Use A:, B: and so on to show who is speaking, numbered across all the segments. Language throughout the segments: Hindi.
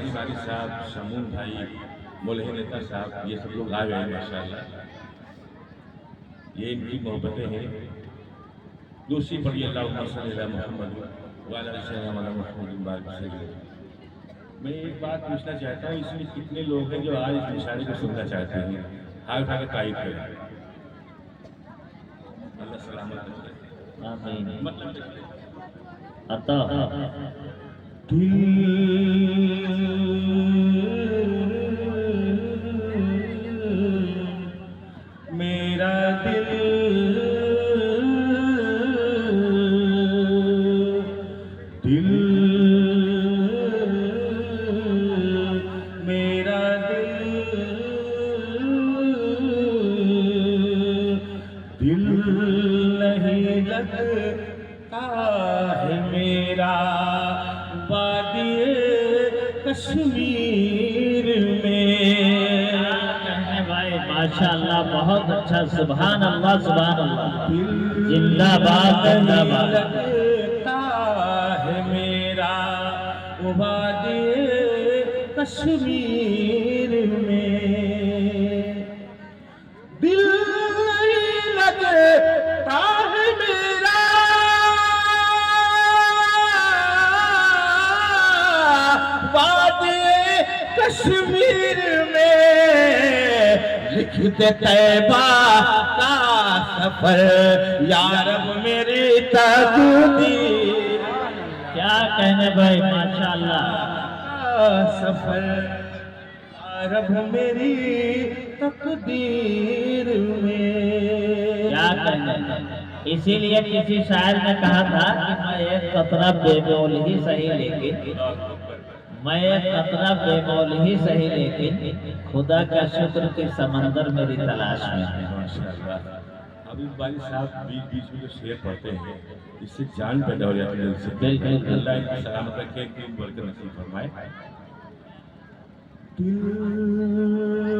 A: अली वारिस साहब, शमून भाई, मुल्ही नेता साहब, ये सब लोग आ गए माशाल्लाह। ये इनकी मोहब्बतें हैं। दूसरी पढ़ी अल्लाहुम्मा सल्ली अला मुहम्मद व अला सय्यिदना मुहम्मद बारिक वसल्लम। मैं एक बात पूछना चाहता हूँ, इसमें कितने लोग हैं जो आज इस मुशायरे को सुनना चाहते हैं? हाथ उठा के तारीफ करें। अल्लाह सलामत रखे।
B: आमीन।
A: मतलब
B: अता
A: मेरा दिल दिल मेरा दिल नहीं लगता है मेरा वादिए कश्मीर में।
B: कहने भाई माशाअल्लाह बहुत अच्छा, सुभान अल्लाह सुभान अल्लाह। जिंदाबाद जिंदाबाद।
A: लगता है मेरा वादिए कश्मीर में। दिल नहीं लगता है मेरा वादिए कश्मीर में। लिखते तैबा का सफर यारब मेरी तकदीर।
B: क्या कहने भाई माशाअल्लाह।
A: सफर यारब मेरी तकदीर में।
B: क्या कहने। इसीलिए किसी शायर ने कहा था कि मैं एक कतरा बेमौल ही सही, लेकिन मैं एक कतरा बेमौल ही सही, लेकिन खुदा का शुक्र के समंदर मेरी तलाश में है।
A: माशाअल्लाह। अभी वाली साहब बीच बीच में जो शेर पढ़ते हैं, इससे जान पैदा हो जाती है दिल से।
B: बिल्कुल, बिल्कुल।
A: अल्लाह इनको सलामत रखे, इनको बरकत नसीब फरमाए। दिल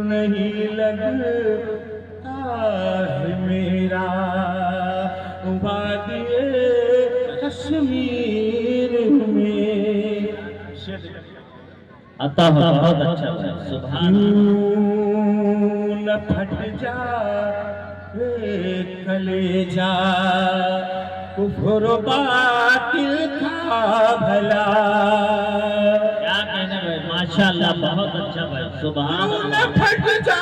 A: नहीं लगता है मेरा वादिए कश्मीर में।
B: अता हो बहुत अच्छा भाई, सुभान
A: क्यों न फट जा कलेजा कुफ्र बातिल का भला।
B: क्या कहने भाई माशाअल्लाह बहुत अच्छा भाई, सुभान
A: क्यों न
B: अल्लाह।
A: फट जा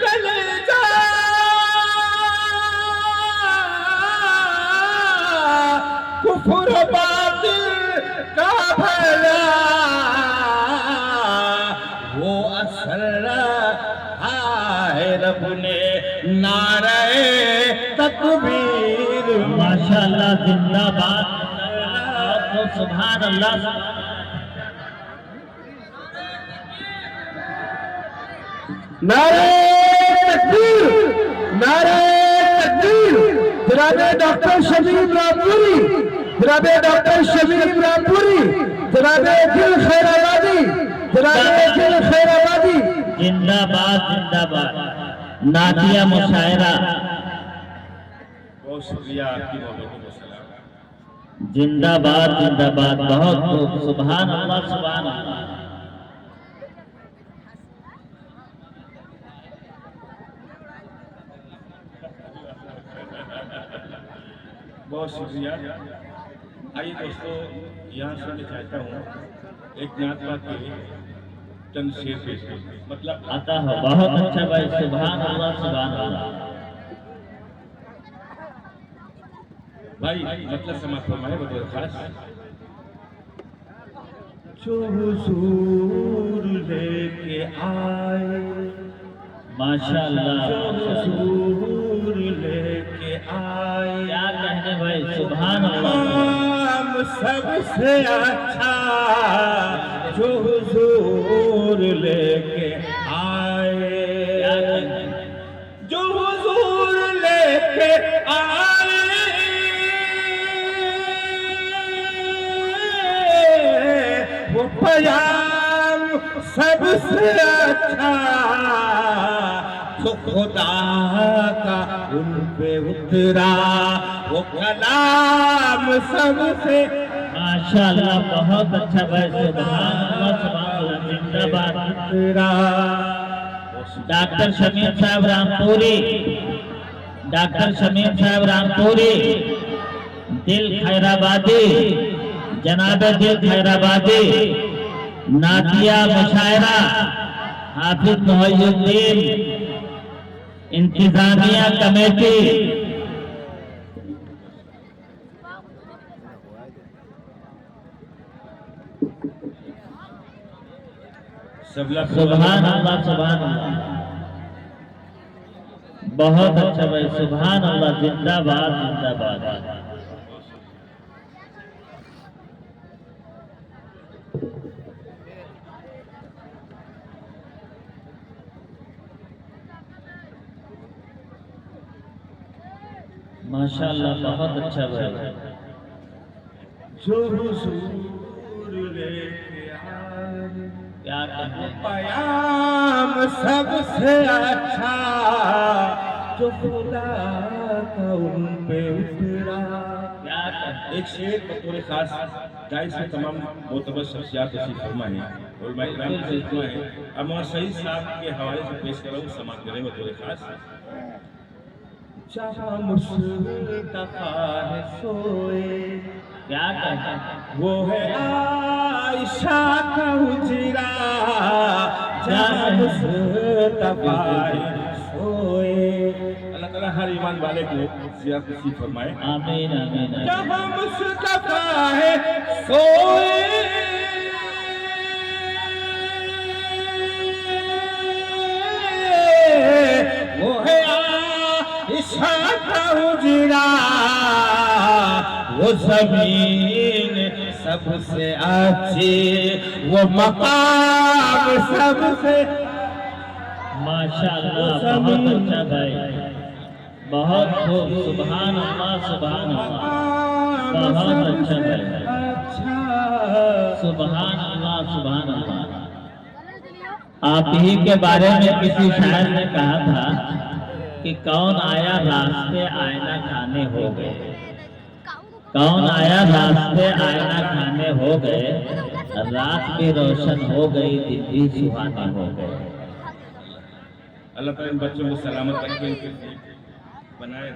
A: कलेजा कुफ्र बातिल का भला। वो असर है रब ने नारे तकबीर।
B: माशाअल्लाह जिंदाबाद जिंदाबाद। तो सुभान अल्लाह।
A: नारे तकबीर, नारे तकबीर। जनाबे डॉक्टर शमीम रामपुरी, जनाबे डॉक्टर शमीम रामपुरी, जनाबे दिल खैराबादी, जनाबे दिल खैराबादी।
B: जिंदाबाद जिंदाबाद। नातिया मुशायरा।
A: बहुत शुक्रिया आपकी मोहब्बतों को सलाम।
B: जिंदाबाद जिंदाबाद। बहुत खूब, सुभान अल्लाह सुभान अल्लाह।
A: बहुत शुक्रिया। आइए दोस्तों, यहाँ से मैं चाहता हूँ एक नात बात के चंद शेर पेश करूं। मतलब
B: अता हो बहुत अच्छा भाई, सुभान अल्लाह सुभान अल्लाह।
A: भाई मतलब समाप्त फरमाए बतौर खास। जो हुजूर लेके आए
B: माशाअल्लाह
A: जो
B: माशाअल्लाह।
A: हुजूर लेके आए।
B: क्या कहने भाई, सुभान अल्लाह।
A: नाम सबसे अच्छा जो हुजूर लेके आए।
B: क्या कहने।
A: जो हुजूर लेके आए वो प्यार सबसे अच्छा तो खुदा का उन पे उतरा वो कलाम सबसे
B: माशाअल्लाह बहुत अच्छा भाई, सुभान अल्लाह सुभान अल्लाह, जिंदाबाद। डॉक्टर शमीम साहब रामपुरी, डॉक्टर शमीम साहब रामपुरी, दिल खैराबादी, जनाब दिल खैराबादी, नातिया मुशायरा, हाफिज मोहिउद्दीन, इंतजामिया कमेटी, सुभान अल्लाह सुभान अल्लाह, बहुत अच्छा भाई, सुभान अल्लाह, जिंदाबाद जिंदाबाद। माशाअल्लाह बहुत अच्छा भाई।
A: जो हुजूर लेके आए
B: क्या कहते हैं?
A: पयाम सबसे अच्छा जो खुदा का उन पे उतरा।
B: क्या कहते हैं?
A: एक शेर बतौर खास जायज से तमाम मोतबर शख्सियात तशरीफ फरमा है और मैं इमाम तशरीफ फरमा है। अब मैं सही साहब के हवाले से पेश कर रहा हूँ, समाप्त करें बतौर खास। जहाँ मुस्तफा है सोए,
B: क्या कहते हैं?
A: वो है आयशा का हुजरा, जहाँ मुस्तफा है सोए। अल्लाह ताला हर ईमान वाले को ज़ियारत नसीब फरमाए।
B: आमीन आमीन आमीन।
A: जहाँ मुस्तफा है सोए, वो है आयशा का हुजरा, वो जमीन सबसे अच्छी, वो मकाम सबसे।
B: माशाअल्लाह बहुत अच्छा भाई, बहुत खूब, सुभान अल्लाह सुभान अल्लाह, बहुत अच्छा भाई, सुभान अल्लाह सुभान अल्लाह। आप ही के बारे में किसी शायर ने कहा था कि कौन आया रास्ते आईना खाने हो गए, कौन आया रास्ते आईना खाने हो गए, रात भी रोशन हो गई, दिन भी सुहाने हो गए।
A: अल्लाह ताला इन बच्चों को सलामत रखे, बनाए।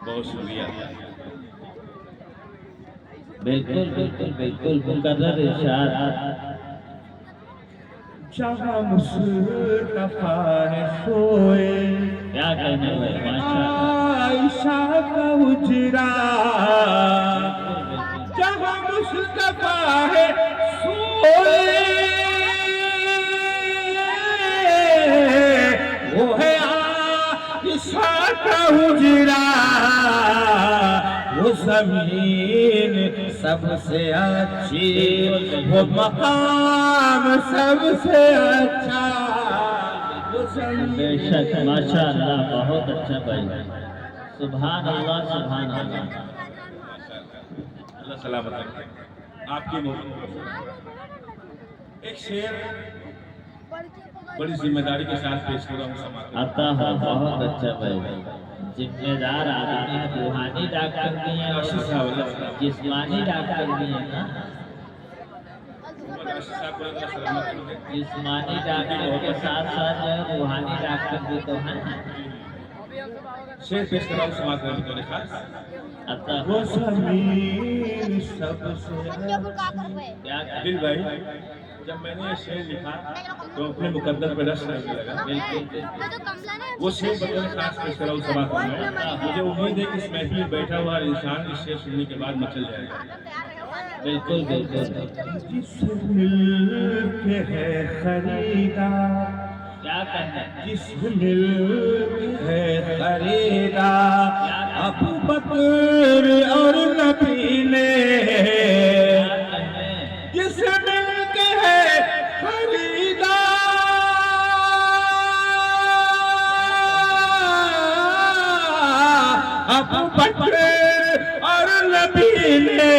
A: बहुत शुक्रिया।
B: बिल्कुल बिल्कुल बिल्कुल मुकर्रर इरशाद।
A: जहाँ मुस्तफा है सोए,
B: क्या कहने हुए, माशाअल्लाह।
A: आयशा का हुजरा, जहाँ मुस्तफा है सोए, वो है आयशा का हुजरा, वो जमीन सबसे अच्छी, वो मकाम सबसे अच्छा, वो
B: बेशक माशाअल्लाह बहुत अच्छा भाई, सुभान अल्लाह सुभान अल्लाह।
A: अल्लाह सलामत रखे आपकी मोहब्बत। एक शेर बड़ी जिम्मेदारी के साथ पेश कर रहा हूँ समाज में।
B: आता है बहुत अच्छा भाई, जिम्मेदार आदमी है, रूहानी डॉक्टर भी हैं और जिस्मानी डॉक्टर भी हैं ना। जिस्मानी डॉक्टर के साथ साथ जो है रूहानी डॉक्टर भी तो हैं।
A: शेर पेश कर रहा हूँ समाज में बतौर खास।
B: आता
A: वो जमीन सबसे
B: क्या
A: दिल भाई, जब मैंने ये शेर लिखा तो अपने मुकद्दर पे रश करने लगा।
B: बिल्कुल
A: वो शेर बतौर खास पेश कर रहा हूँ समाज में। मुझे उम्मीद है कि इस महफिल में बैठा हुआ हर इंसान इस शेर सुनने के बाद मचल जाएगा।
B: बिल्कुल बिल्कुल।
A: जिस मिल्क है खरीदार,
B: क्या कहना है?
A: जिस मिल्क है खरीदार, अबू बकर और नबी ने, जिस मिल्क है खरीदार, अबू बकर और नबी ने,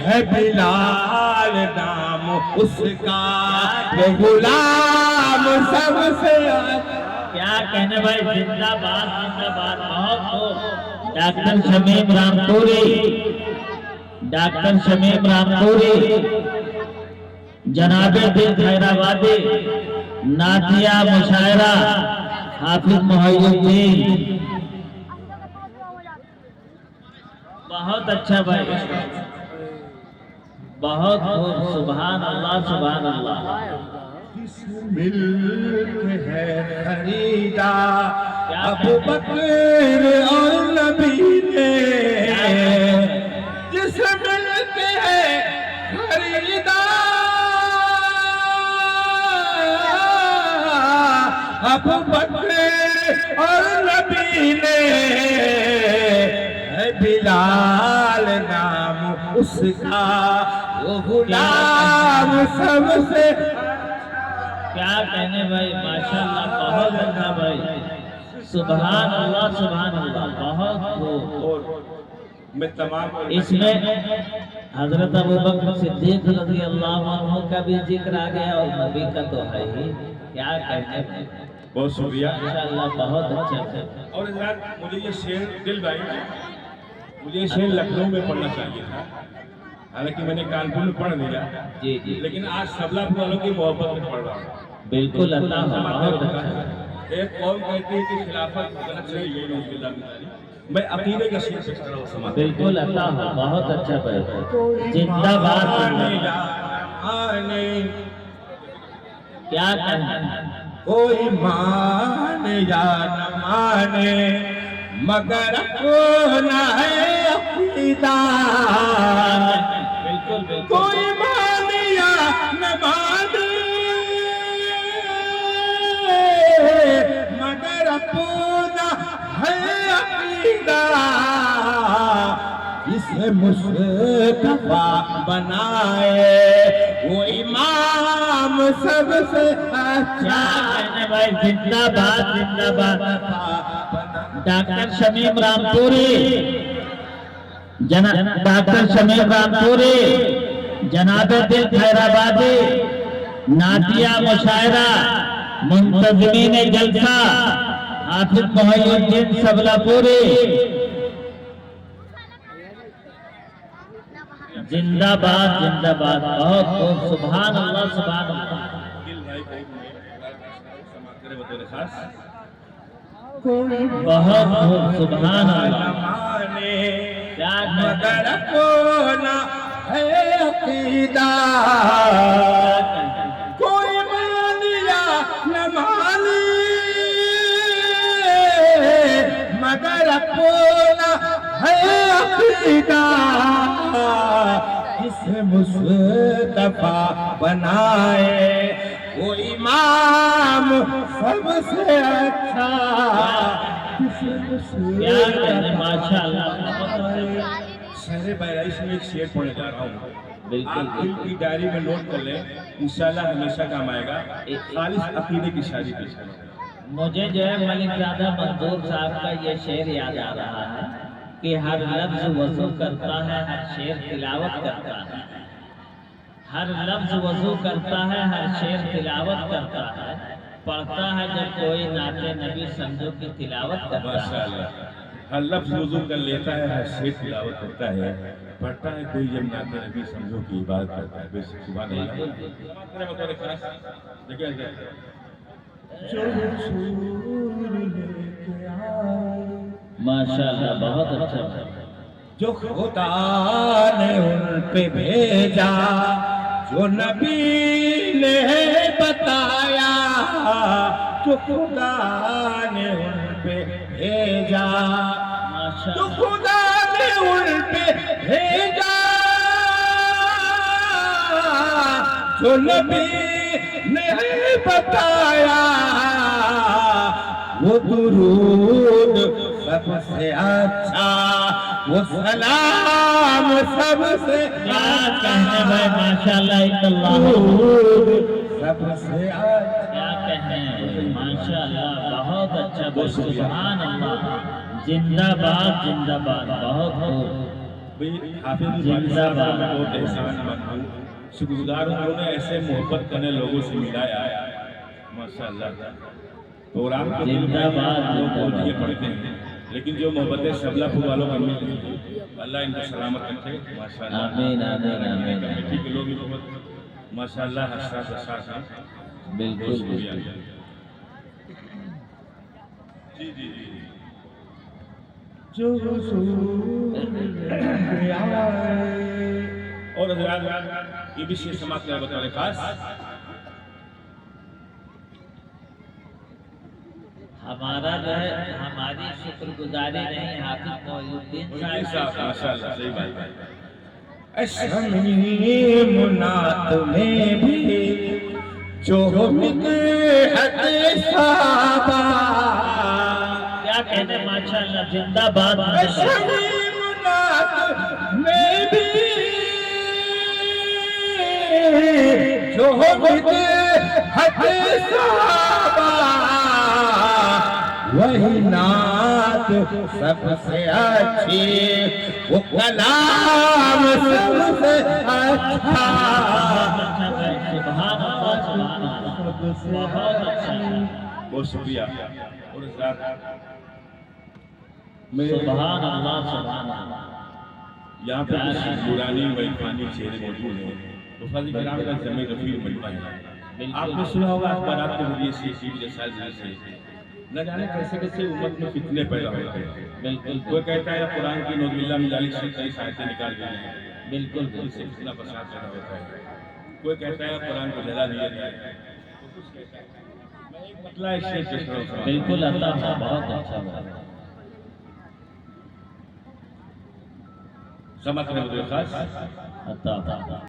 A: है बिलाल नाम उसका, ये गुलाम सबसे अच्छा।
B: क्या कहने भाई, जिंदाबाद जिंदाबाद, बहुत खूब। डॉक्टर शमीम रामपुरी, जनाबे दिल खैराबादी, नातिया मुशायरा हाफिज मोहिउद्दीन। बहुत अच्छा भाई, बहुत खूब। सुभान अल्लाह, सुभान अल्लाह।
C: मिल्क है खरीदा अबू बकर और नबी ने, जिस मिल्क है खरीदा अबू बकर और नबी ने, है बिलाल नाम उसका, वो गुलाम सबसे।
B: क्या कहने भाई, माशाल्लाह, बहुत अच्छा भाई। सुभान अल्लाह, सुभान अल्लाह, बहुत खूब।
A: और मैं तमाम
B: इसमें हजरत अबू बकर सिद्दीक रज़ी अल्लाह अन्हु का भी जिक्र आ गया और नबी का तो है ही। क्या कहने भाई,
A: बहुत शुक्रिया।
B: माशाल्लाह, बहुत अच्छा।
A: और हज़रात, मुझे ये शेर दिल भाई, मुझे ये शेर लखनऊ में पढ़ना चाहिए था, हालांकि मैंने कानपुर में पढ़ लिया।
B: जी जी,
A: लेकिन आज सबलापुर वालों की मोहब्बत में पढ़ रहा हूँ।
B: बिल्कुल अल्लाह, बहुत अच्छा।
A: एक कौम कहती है कि खिलाफत गलत है, ये नौजुबिल्लाह। मैं अकीदे का शेर पेश कर रहा हूँ समाज।
B: बिल्कुल अल्लाह, बहुत अच्छा भाई। जिंदाबाद, क्या कहना।
C: कोई माने या न माने मगर कौन है अकीदा,
B: बिल्कुल बिल्कुल,
C: कोई माने या न माने मगर कौन है अकीदा, इसे मुस्तफा बनाए वो इमाम सबसे अच्छा।
B: कहने भाई, जिंदाबाद, जिंदाबाद। डॉक्टर शमीम रामपुरी, डॉक्टर शमीम रामपुरी, जनाबे दिल खैराबादी, नातिया मुशायरा, मुंतज़मीन जलसा हाफिज मोहिउद्दीन सबलापुरी। जिंदाबाद, जिंदाबाद, बहुत खूब। सुभान अल्लाह, सुभान अल्लाह।
A: दिल भाई को समाज करे बतौर खास।
B: बहुत खूब, सुभान अल्लाह।
C: माने
B: क्या
C: मगर कौन है अकीदा, कोई मानिया न माने मगर कौन है अकीदा, इसे मुस्तफा बनाए वो इमाम सबसे अच्छा।
B: क्या कहने, माशाअल्लाह।
A: शहर बहराइच में एक शेर पढ़ने जा रहा हूँ,
B: बिल्कुल,
A: आप दिल की डायरी में नोट कर लें, इंशाल्लाह हमेशा काम आएगा। खालिस अकीदे की शायरी पेश करें।
B: मुझे जो है मलिकजादा मंसूर साहब का ये शेर याद आ रहा है कि हर लफ्ज वजू करता है, हर शेर तिलावत करता है। हर लफ्ज वजू करता है, हर शेर तिलावत करता है। पढ़ता है जब कोई नाते नबी समझो की तिलावत करता है।
A: माशाल्लाह, हर लफ्ज वुज़ू कर लेता है, हर शेर तिलावत करता है। पढ़ता है कोई जब नाते नबी समझो की इबादत करता है। बेशक सुभान अल्लाह।
B: माशाल्लाह, बहुत अच्छा।
C: जो खुदा ने उन पे भेजा, जो नबी ने बताया, जो खुदा ने उन पे भेजा, जो खुदा ने उन पे भेजा, जो नबी ने बताया, वो दुरूद सबसे अच्छा, वो सलाम सबसे
B: क्या कहने भाई, माशाल्लाह, इल्लल्लाह।
C: सबसे अच्छा।
B: क्या कहने, माशाल्लाह, बहुत अच्छा भाई। सुभान अल्लाह, जिंदाबाद, जिंदाबाद, बहुत खूब।
A: हाफिज जिंदाबाद। बहुत एहसानमंद हूँ, शुक्रगुजार हूँ, उन्होंने ऐसे मोहब्बत करने लोगों से मिलाया माशाल्लाह। प्रोग्राम के
B: जिंदाबाद,
A: लोग
B: जिंदाबाद।
A: ये पढ़ते हैं, लेकिन जो मोहब्बतें सबलापुर वालों को मिल रही है, अल्लाह इनको सलामत रखे माशाल्लाह।
B: आमीन आमीन आमीन
A: कमेटी के लोग भी बहुत माशाल्लाह हसास हैं।
B: बिल्कुल
A: बहुत शुक्रिया।
B: बिल्कुल।
A: जी जी जी
C: जो
A: और हज़रात ये भी शेर समाप्त कर बता रहे खास
B: हमारा जो है हमारी शुक्रगुजारी नहीं हाफिज मोइनुद्दीन साहब
A: साहब माशाल्लाह सही बात है।
C: शमी मुनात में भी जो साबा
B: क्या कहने माशाल्लाह जिंदाबाद
C: शमी मुनात में भी जो साबा वही नात सबसे अच्छी वो कलाम सबसे अच्छा
B: सुभान अल्लाह सुभान अल्लाह बहुत अच्छा
A: बहुत शुक्रिया। और हज़रात
B: सुभान अल्लाह सुभान अल्लाह।
A: यहाँ पे कुछ पुरानी वैज्ञानिक चेहरे मौजूद हैं। तो फाजी किराम का जमे रफीक बनता है। आपने सुना होगा अखबारात के जरिए से टीवी रसाले से न जाने कैसे कैसे उम्मत में फितने पैदा होते हैं।
B: बिल्कुल
A: कोई कहता है कुरान की नौजुबिल्लाह में जालिक से कई आयतें निकाल दी हैं,
B: बिल्कुल
A: उससे फितना फसाद पैदा होता है। कोई कहता है कुरान को जला दिया जाए, तो कुछ कहता है मैं एक मतला एक शेर पेश कर रहा हूं।
B: बिल्कुल अल्लाह बहुत अच्छा बात
A: समझ रहे हो खास
B: अल्लाह